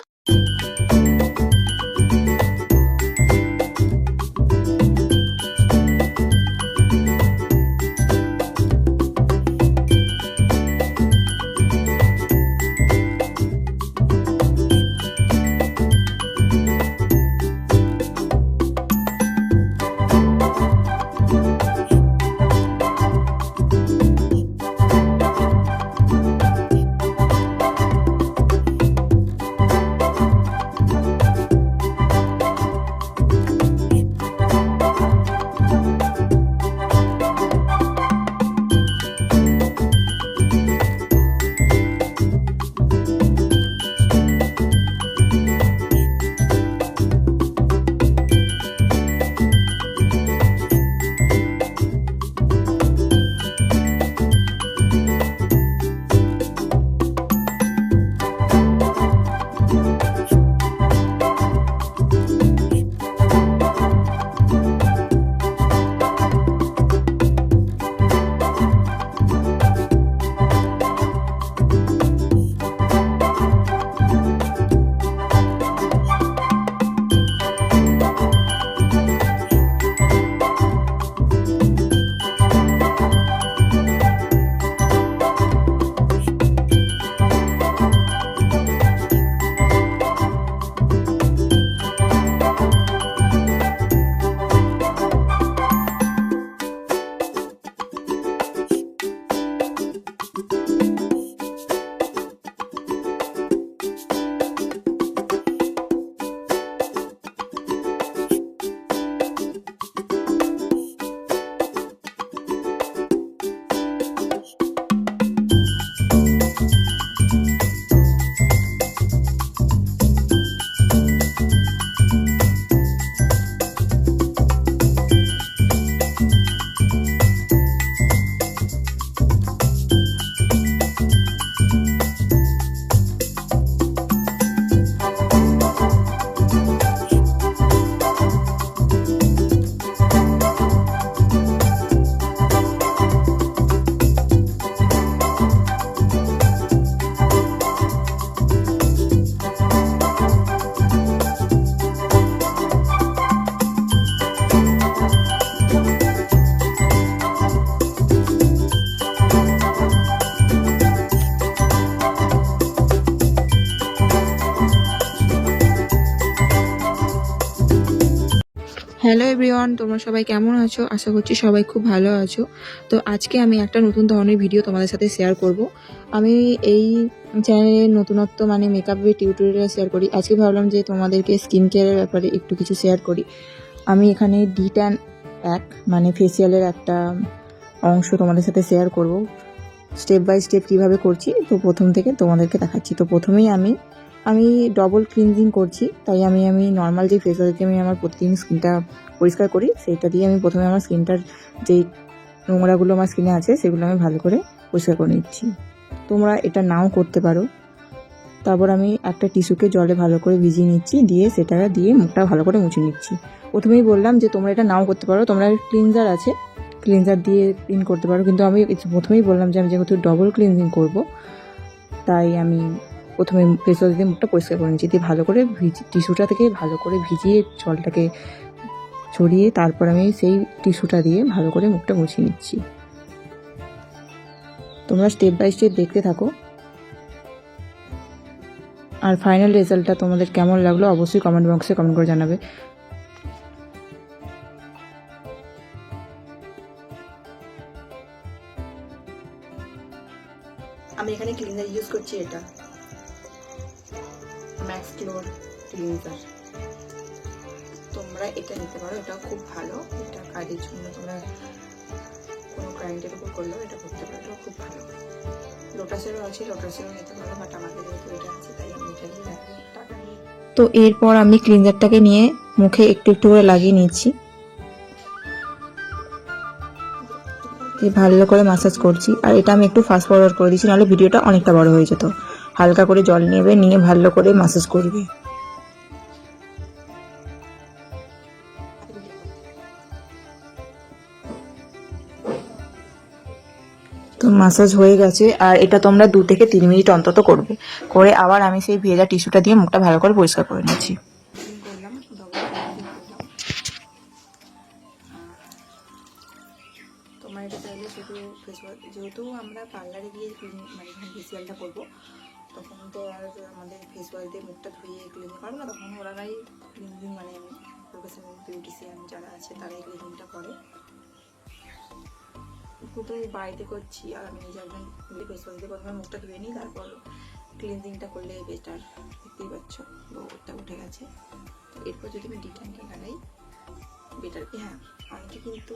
হ্যালো এভরিওয়ান, তোমরা সবাই কেমন আছো? আশা করছি সবাই খুব ভালো আছো। তো আজকে আমি একটা নতুন ধরনের ভিডিও তোমাদের সাথে শেয়ার করব। আমি এই চ্যানেলে নতুনত্ব মানে মেকআপের টিউটোরিয়াল শেয়ার করি। আজকে ভাবলাম যে তোমাদেরকে স্কিন কেয়ারের ব্যাপারে একটু কিছু শেয়ার করি। আমি এখানে ডিট্যান প্যাক মানে ফেসিয়ালের একটা অংশ তোমাদের সাথে শেয়ার করব। স্টেপ বাই স্টেপ কীভাবে করছি তো প্রথম থেকে তোমাদেরকে দেখাচ্ছি। তো প্রথমেই আমি ডবল ক্লিনজিং করছি, তাই আমি নর্মাল যে ফেস ওয়াশ দিয়ে আমি আমার প্রতিদিন স্কিনটা পরিষ্কার করি, সেইটা দিয়ে আমি প্রথমে আমার স্কিনটার যেই নোংরাগুলো আমার স্কিনে আছে সেগুলো আমি ভালো করে পরিষ্কার করে নিচ্ছি। তোমরা এটা নাও করতে পারো। তারপর আমি একটা টিস্যুকে জলে ভালো করে ভিজিয়ে নিচ্ছি, দিয়ে সেটা দিয়ে মুখটা ভালো করে মুছে নিচ্ছি। প্রথমেই বললাম যে তোমরা এটা নাও করতে পারো, তোমরা ক্লিনজার আছে ক্লিনজার দিয়ে ক্লিন করতে পারো, কিন্তু আমি প্রথমেই বললাম যে আমি যেহেতু ডবল ক্লিনজিং করব, তাই আমি প্রথমে ফেস ওয়াশ দিয়ে মুখটা পরিষ্কার করে নিচ্ছি, দিয়ে ভালো করে টিস্যুটা থেকে ভালো করে ভিজিয়ে জলটাকে ছড়িয়ে তারপর আমি সেই টিস্যুটা দিয়ে ভালো করে মুখটা মুছিয়ে নিচ্ছি। তোমরা স্টেপ বাই স্টেপ দেখতে থাকো, আর ফাইনাল রেজাল্টটা তোমাদের কেমন লাগলো অবশ্যই কমেন্ট বক্সে কমেন্ট করে জানাবে। আমি এখানে ক্লিনজার ইউজ করছি, এটা ম্যাক্স ক্লোর ক্লিনজার। তোমরা এটা নিতে পারো, এটা খুব ভালো। এটা কাজের জন্য তোমরা কোনো ক্লায়েন্টের উপর করলেও এটা করতে পারো, এটা খুব ভালো। লোটাসেরও আছে, লোটাসেরও নিতে পারো, বাট আমাদের যেহেতু এটা আছে তাই আমি এটা নিয়ে টাকা নিই। তো এরপর আমি ক্লিনজারটাকে নিয়ে মুখে একটু একটু করে লাগিয়ে নিচ্ছি, ভালো করে ম্যাসাজ করছি। আর এটা আমি একটু ফাস্ট ফরওয়ার্ড করে দিচ্ছি, নাহলে ভিডিওটা অনেকটা বড় হয়ে যেত। হালকা করে জল নেবে, নিয়ে ভালো করে ম্যাসাজ করবে। মাসাজ হয়ে গেছে, আর এটা তোমরা 2 থেকে 3 মিনিট অন্তত করবে। করে আবার আমি সেই ভেজা টিস্যুটা দিয়ে মুখটা ভালো করে পরিষ্কার করে নিচ্ছি। তোমরা এটা চাইলে শুধু ফেসওয়াশ, যেহেতু আমরা পার্লারে গিয়ে মানে ফেসিয়ালটা করবো, তখন তো আর আমাদের ফেসওয়াশ দিয়ে মুখটা ধুয়ে ক্লিনিং করবো না, তখন ওরাই ক্লিনিং মানে প্রফেশনাল বিউটিশিয়ান যারা আছে তারাই ক্লিনিংটা করে। কিন্তু বাড়িতে করছি আর আমি নিজে একজন ফেসওয়াশ দিয়ে প্রথমে মুখটা ধুয়ে নিই, তারপর ক্লিনজিংটা করলে বেটার। দেখতেই পাচ্ছ ওটা উঠে গেছে। তো এরপর যদি আমি ডিট্যানটা লাগাই বেটার। হ্যাঁ, অনেকে কিন্তু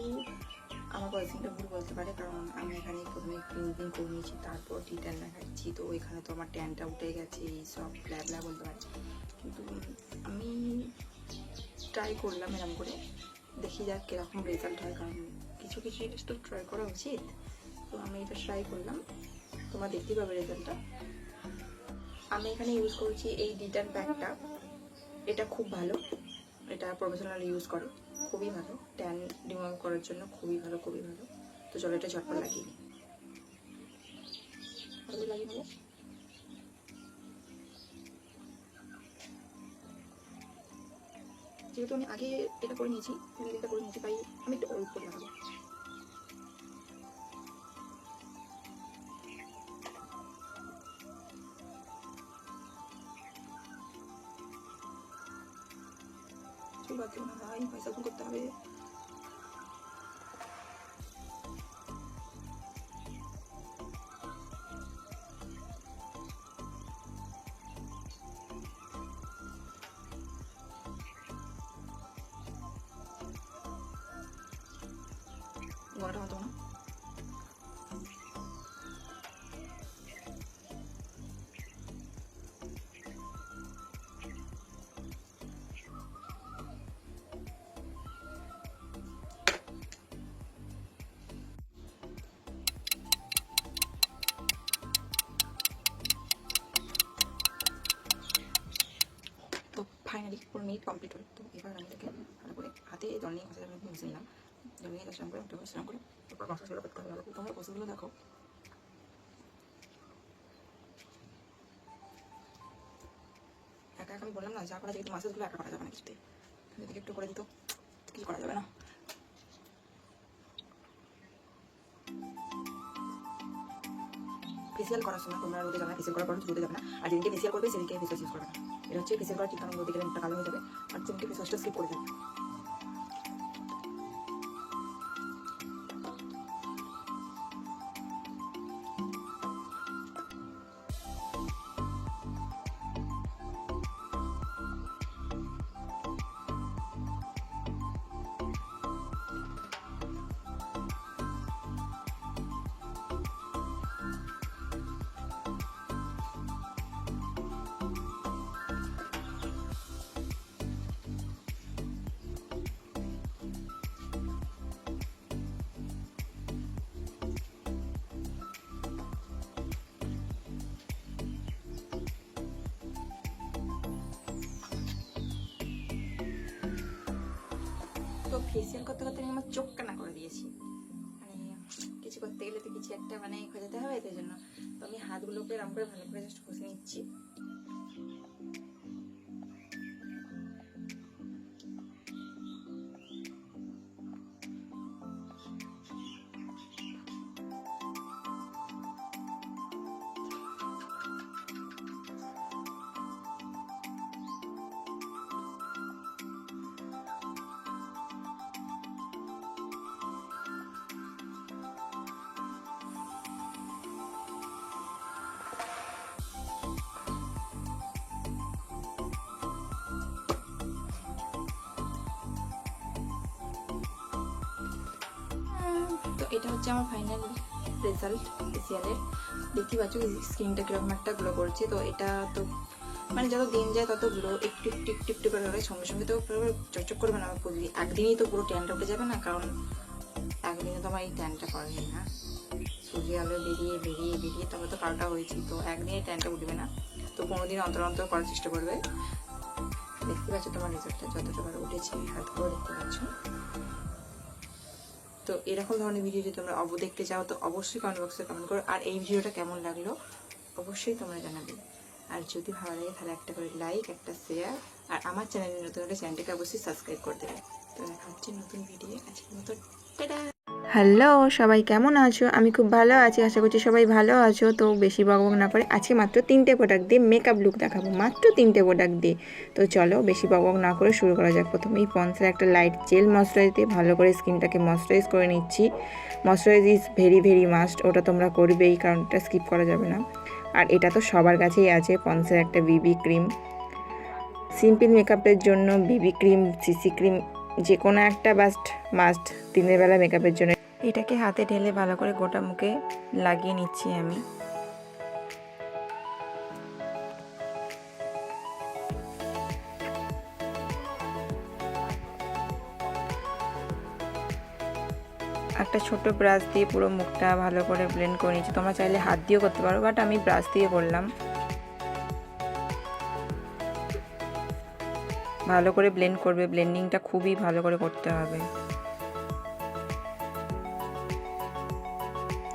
আমার পয়সনটা ভুল বলতে পারে, কারণ আমি এখানে প্রথমে ক্লিনজিং করে নিয়েছি তারপর ডিট্যান লাগাচ্ছি, তো এখানে তো আমার ট্যানটা উঠে গেছে, সব ব্লা বলতে পারে। কিন্তু আমি ট্রাই করলাম এরকম করে, দেখি যাক কীরকম রেজাল্ট হয়, কারণ কিছু কিছু জিনিস তো ট্রাই করা উচিত। তো আমি এটা ট্রাই করলাম, তোমরা দেখতেই পাবে রেজাল্টটা। আমি এখানে ইউজ করছি এই ডিটান প্যাকটা, এটা খুব ভালো, এটা প্রফেশনাল ইউজ করে, খুবই ভালো, ট্যান রিমুভ করার জন্য খুবই ভালো, খুবই ভালো। তো চলো এটা ঝটপট লাগিয়ে নিই। লাগিয়ে নেবো। যেহেতু আমি আগে এটা করে নিয়েছি, তাই আমি একটু অল্প লাগাবো। বাদ না ভাই, পয়সা করতে হবে। গলাটা হতো না। তো ফাইনালি পুরো মিনিট কমপ্লিট হলো। তো এবার আমি এটাকে ভালো করে হাতে জল নিয়ে কষা মুছে নিলাম, জল নিয়ে কষা করে একটু কষা করে তারপর মশলাগুলো করতে হবে। তোমরা কষাগুলো দেখো, একা একা আমি বললাম না, যা করা যায় কিন্তু মাছগুলো একা করা যাবে না কিছুতে, এদিকে একটু করে দিত কি করা যাবে না। ফেসিয়াল করার সময় তোমরা রোদে যাবে না, ফেসিয়াল করার পর রোদে যাবে না, আর যেদিনকে ফেসিয়াল করবে সেদিনকে ফেসওয়াশ ইউজ করবে না। এটা হচ্ছে ফেসিয়াল করার ঠিক, কারণ রোদে গেলে মুখটা কালো হয়ে যাবে, আর যেদিনকে ফেসওয়াশটা স্কিপ করে যাবে। তো ফেসিয়াল করতে করতে আমি আমার চোখ কানা করে দিয়েছি, মানে কিছু করতে গেলে তো কিছু একটা মানে খোঁজাতে হবে, তাই জন্য তো আমি হাতগুলোকে এরকম করে ভালো করে জাস্ট ঘষে নিচ্ছি। তো এটা হচ্ছে আমার ফাইনাল রেজাল্ট ফেসিয়ালের। দেখতে পাচ্ছ স্কিনটা কীরকম একটা গ্লো করছে। তো এটা তো মানে যত দিন যায় তত গ্লো একটু একটু একটু একটু করে হয়, সঙ্গে সঙ্গে তো পুরো চকচক করবে না, একদিনই তো পুরো ট্যানটা উঠে যাবে না, কারণ একদিনে তো আমার এই ট্যানটা করেনি না, সূর্যের আলো বেরিয়ে বেরিয়ে বেরিয়ে তবে তো কালটা হয়েছি, তো একদিনে ট্যানটা উঠবে না, তো 15 দিন অন্তর অন্তর করার চেষ্টা করবে। দেখতে পাচ্ছ তোমার রেজাল্টটা যতটা বার উঠেছে, হাত করে দেখতে পাচ্ছ। তো তো এরকম ধরনের ভিডিও যদি তোমরা দেখতে চাও তো অবশ্যই কমেন্ট বক্সে কমেন্ট করো। আর এই ভিডিওটা কেমন লাগলো অবশ্যই তোমরা জানাবে। আর যদি ভালো লাগে তাহলে একটা করে লাইক, একটা শেয়ার, আর আমার চ্যানেলে নতুন হলে চ্যানেলটাকে অবশ্যই সাবস্ক্রাইব করে দেবে। তো দেখা হচ্ছে নতুন ভিডিও, আজকের মতো টাটা। হ্যালো সবাই, কেমন আছো? আমি খুব ভালো আছি, আশা করছি সবাই ভালো আছো। তো বেশি বকবক না করে আজকে মাত্র 3টে প্রোডাক্ট দিয়ে মেকআপ লুক দেখাবো, মাত্র 3টে প্রোডাক্ট দিয়ে। তো চলো বেশি বকবক না করে শুরু করা যাক। প্রথমেই পন্সের একটা লাইট জেল ময়শ্চারাইজ দিয়ে ভালো করে স্কিনটাকে ময়শ্চারাইজ করে নিচ্ছি। Moisturise is very very must, ওটা তোমরা করবেই, কারণ এটা স্কিপ করা যাবে না। আর এটা তো সবার কাছেই আছে, পন্সের একটা বিবি ক্রিম। সিম্পল মেকআপের জন্য বিবি ক্রিম, সিসি ক্রিম, যে কোনো একটা মাস্ট দিনের বেলা মেকআপের জন্য। এটাকে হাতে ঢেলে ভালো করে গোটা মুখে লাগিয়ে নিচ্ছি আমি। একটা ছোট ব্রাশ দিয়ে পুরো মুখটা ভালো করে ব্লেন্ড করে নিচ্ছি। তোমরা চাইলে হাত দিয়েও করতে পারো, বাট আমি ব্রাশ দিয়ে করলাম। ভালো করে ব্লেন্ড করবে, ব্লেন্ডিংটা খুবই ভালো করে করতে হবে।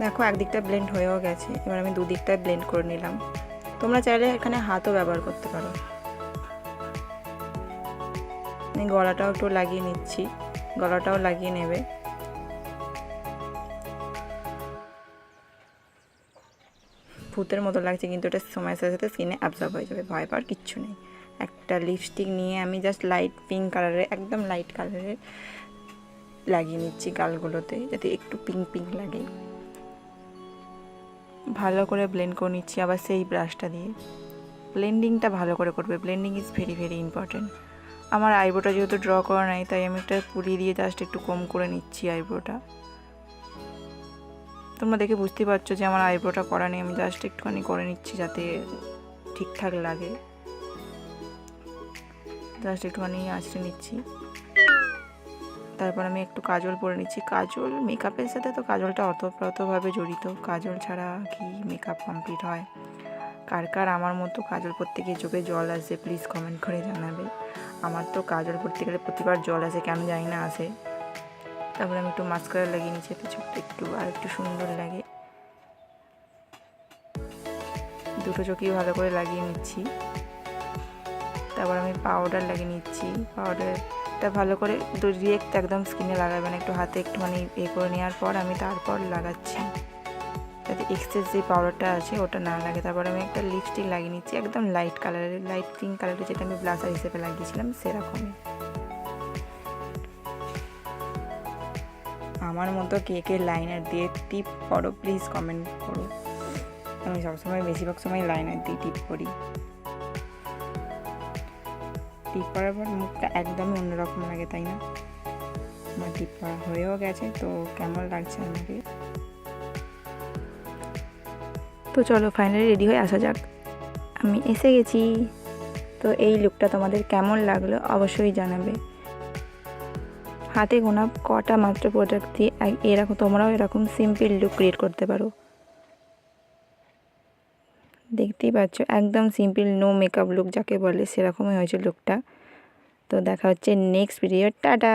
দেখো একদিকটা ব্লেন্ড হয়েও গেছে, এবার আমি দুদিকটায় ব্লেন্ড করে নিলাম। তোমরা চাইলে এখানে হাতও ব্যবহার করতে পারো। আমি গলাটাও একটু লাগিয়ে নিচ্ছি, গলাটাও লাগিয়ে নেবে। ভূতের মতো লাগছে, কিন্তু এটা সময়ের সাথে সাথে স্কিনে অ্যাবজর্ব হয়ে যাবে, ভয় পাওয়ার কিচ্ছু নেই। একটা লিপস্টিক নিয়ে আমি জাস্ট লাইট পিঙ্ক কালারের, একদম লাইট কালারের লাগিয়ে নিচ্ছি গালগুলোতে, যাতে একটু পিঙ্ক পিঙ্ক লাগে। ভালো করে ব্লেন্ড করে নিচ্ছি আবার সেই ব্রাশটা দিয়ে। ব্লেন্ডিংটা ভালো করে করবে, blending is very very important. আমার আইব্রোটা যেহেতু ড্র করা নাই, তাই আমি একটা পুলি দিয়ে জাস্ট একটু কম করে নিচ্ছি আইব্রোটা। তোমরা দেখে বুঝতে পারছো যে আমার আইব্রোটা করা নেই, আমি জাস্ট একটুখানি করে নিচ্ছি যাতে ঠিকঠাক লাগে। জাস্ট একটুখানি আঁচড়ে নিচ্ছি। তারপর আমি একটু কাজল পরে নিচ্ছি। কাজল মেকআপের সাথে তো কাজলটা অতপ্রতভাবে জড়িত, কাজল ছাড়া কি মেকআপ কমপ্লিট হয়? কার কার আমার মতো কাজল পরতে গিয়ে চোখে জল আসে প্লিজ কমেন্ট করে জানাবে। আমার তো কাজল পরতে গেলে প্রতিবার জল আসে, কেন জানি না আসে। তারপরে আমি একটু মাস্কারা লাগিয়ে নিচ্ছি, একটু ছোট্ট একটু, আর একটু সুন্দর লাগে। দুটো চোখেই ভালো করে লাগিয়ে নিচ্ছি। তারপর আমি পাউডার লাগিয়ে নিচ্ছি। পাউডারটা ভালো করে ডিরেক্ট একদম স্কিনে লাগাবে না, একটু হাতে একটুখানি করে নেওয়ার পর আমি তারপর লাগাচ্ছি, যাতে এক্সেস যে পাউডারটা আছে ওটা না লাগে। তারপর আমি একটা লিপস্টিক লাগিয়ে নিচ্ছি, একদম লাইট কালারের, লাইট পিঙ্ক কালারের, যেটা আমি ব্লাশার হিসেবে লাগিয়েছিলাম সেরকমই। আমার মতো কে কে লাইনার দিয়ে টিপ করো প্লিজ কমেন্ট করো। আমি সবসময় বেশিরভাগ সময় লাইনার দিয়ে টিপ করি। টিপ করার পর মুখটা একদমই অন্যরকম লাগে, তাই না? আমার টিপ করা হয়েও গেছে, তো কেমন লাগছে আমাকে? তো চলো ফাইনালি রেডি হয়ে আসা যাক। আমি এসে গেছি। তো এই লুকটা তোমাদের কেমন লাগলো অবশ্যই জানাবে। হাতে গোনা কটা মাত্র প্রোডাক্ট দিয়ে এরকম তোমরাও এরকম সিম্পল লুক ক্রিয়েট করতে পারো। দেখতেই পাচ্ছ একদম সিম্পল নো মেকআপ লুক যাকে বলে, সেরকমই হয়েছে লুকটা। তো দেখা হচ্ছে নেক্সট ভিডিও, টাটা।